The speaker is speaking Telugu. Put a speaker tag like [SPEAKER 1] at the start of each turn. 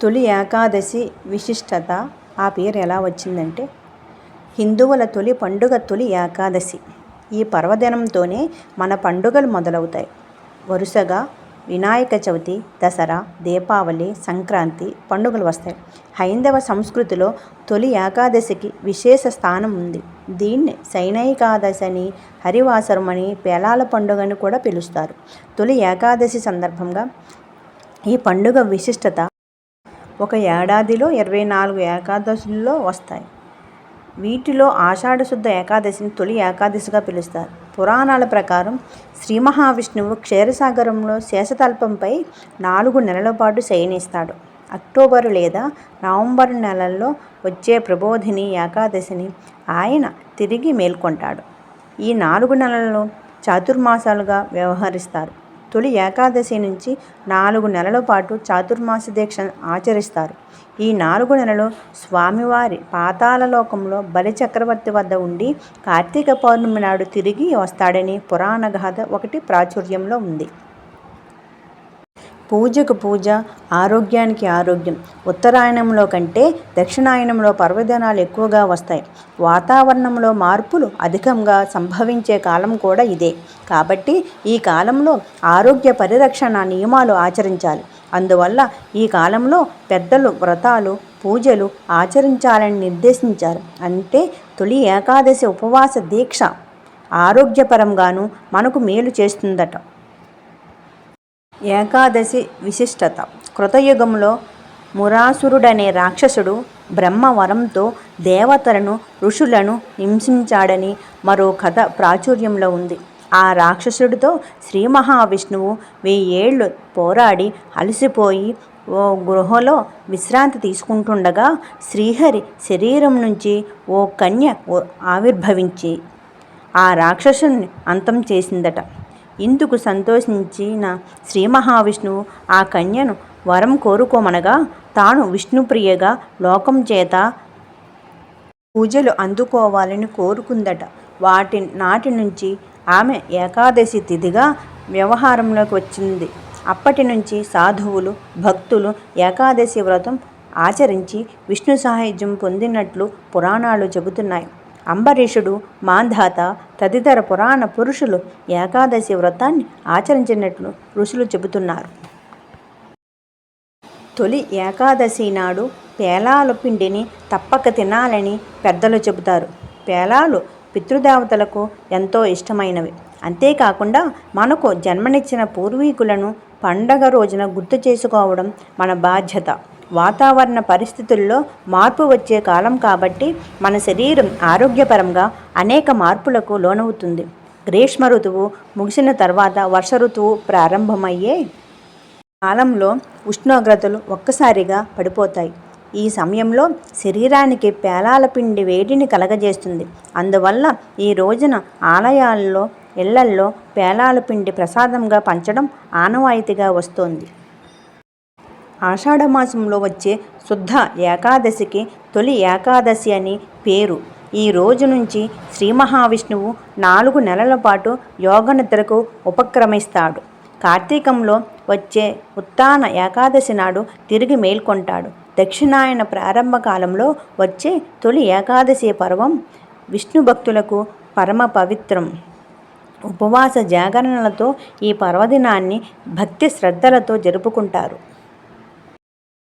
[SPEAKER 1] తొలి ఏకాదశి విశిష్టత. ఆ పేరు ఎలా వచ్చిందంటే, హిందువుల తొలి పండుగ తొలి ఏకాదశి. ఈ పర్వదినంతోనే మన పండుగలు మొదలవుతాయి. వరుసగా వినాయక చవితి, దసరా, దీపావళి, సంక్రాంతి పండుగలు వస్తాయి. హైందవ సంస్కృతిలో తొలి ఏకాదశికి విశేష స్థానం ఉంది. దీన్ని శయనైకాదశి అని, హరివాసరం అని, పేలాల పండుగ అని కూడా పిలుస్తారు. తొలి ఏకాదశి సందర్భంగా ఈ పండుగ విశిష్టత, ఒక ఏడాదిలో 24 ఏకాదశుల్లో వస్తాయి. వీటిలో ఆషాఢశుద్ధ ఏకాదశిని తొలి ఏకాదశిగా పిలుస్తారు. పురాణాల ప్రకారం శ్రీ మహావిష్ణువు క్షీరసాగరంలో శేషతల్పంపై 4 నెలల పాటు శయనిస్తాడు. అక్టోబరు లేదా నవంబరు నెలల్లో వచ్చే ప్రబోధిని ఏకాదశిని ఆయన తిరిగి మేల్కొంటాడు. ఈ 4 నెలలను చాతుర్మాసాలుగా వ్యవహరిస్తారు. తొలి ఏకాదశి నుంచి 4 నెలల పాటు చాతుర్మాస దీక్ష ఆచరిస్తారు. ఈ 4 నెలలు స్వామివారి పాతాళలోకంలో బలి చక్రవర్తి వద్ద ఉండి కార్తీక పౌర్ణమి నాడు తిరిగి వస్తాడని పురాణ గాథ ఒకటి ప్రాచుర్యంలో ఉంది. పూజకు పూజ, ఆరోగ్యానికి ఆరోగ్యం. ఉత్తరాయణంలో కంటే దక్షిణాయనంలో పర్వదినాలు ఎక్కువగా వస్తాయి. వాతావరణంలో మార్పులు అధికంగా సంభవించే కాలం కూడా ఇదే. కాబట్టి ఈ కాలంలో ఆరోగ్య పరిరక్షణ నియమాలు ఆచరించాలి. అందువల్ల ఈ కాలంలో పెద్దలు వ్రతాలు, పూజలు ఆచరించాలని నిర్దేశించారు. అంటే తొలి ఏకాదశి ఉపవాస దీక్ష ఆరోగ్యపరంగాను మనకు మేలు చేస్తుందట. ఏకాదశి విశిష్టత. కృతయుగంలో మురాసురుడనే రాక్షసుడు బ్రహ్మ వరంతో దేవతలను, ఋషులను హింసించాడని మరో కథ ప్రాచుర్యంలో ఉంది. ఆ రాక్షసుడితో శ్రీ మహావిష్ణువు 1000 ఏళ్ళు పోరాడి అలసిపోయి ఓ గుహలో విశ్రాంతి తీసుకుంటుండగా శ్రీహరి శరీరం నుంచి ఓ కన్య ఆవిర్భవించి ఆ రాక్షసుని అంతం చేసిందట. ఇందుకు సంతోషించిన శ్రీ మహావిష్ణువు ఆ కన్యను వరం కోరుకోమనగా తాను విష్ణుప్రియగా లోకం చేత పూజలు అందుకోవాలని కోరుకుందట. నాటి నుంచి ఆమె ఏకాదశి తిథిగా వ్యవహారంలోకి వచ్చింది. అప్పటి నుంచి సాధువులు, భక్తులు ఏకాదశి వ్రతం ఆచరించి విష్ణు సాయుధ్యం పొందినట్లు పురాణాలు చెబుతున్నాయి. అంబరీషుడు, మాంధాత తదితర పురాణ పురుషులు ఏకాదశి వ్రతాన్ని ఆచరించినట్లు ఋషులు చెబుతున్నారు. తొలి ఏకాదశి నాడు పేలాల పిండిని తప్పక తినాలని పెద్దలు చెబుతారు. పేలాలు పితృదేవతలకు ఎంతో ఇష్టమైనవి. అంతేకాకుండా మనకు జన్మనిచ్చిన పూర్వీకులను పండగ రోజున గుర్తు చేసుకోవడం మన బాధ్యత. వాతావరణ పరిస్థితుల్లో మార్పు వచ్చే కాలం కాబట్టి మన శరీరం ఆరోగ్యపరంగా అనేక మార్పులకు లోనవుతుంది. గ్రీష్మ ఋతువు ముగిసిన తర్వాత వర్ష ఋతువు ప్రారంభమయ్యే కాలంలో ఉష్ణోగ్రతలు ఒక్కసారిగా పడిపోతాయి. ఈ సమయంలో శరీరానికి పేలాల పిండి వేడిని కలగజేస్తుంది. అందువల్ల ఈ రోజున ఆలయాల్లో, ఇళ్లల్లో పేలాల పిండి ప్రసాదంగా పంచడం ఆనవాయితీగా వస్తోంది. ఆషాఢమాసంలో వచ్చే శుద్ధ ఏకాదశికి తొలి ఏకాదశి అని పేరు. ఈ రోజు నుంచి శ్రీ మహావిష్ణువు 4 నెలల పాటు యోగనిద్రకు ఉపక్రమిస్తాడు. కార్తీకంలో వచ్చే ఉత్తాన ఏకాదశి నాడు తిరిగి మేల్కొంటాడు. దక్షిణాయన ప్రారంభ కాలంలో వచ్చే తొలి ఏకాదశి పర్వం విష్ణు భక్తులకు పరమ పవిత్రం. ఉపవాస జాగరణలతో ఈ పర్వదినాన్ని భక్తి శ్రద్ధలతో జరుపుకుంటారు.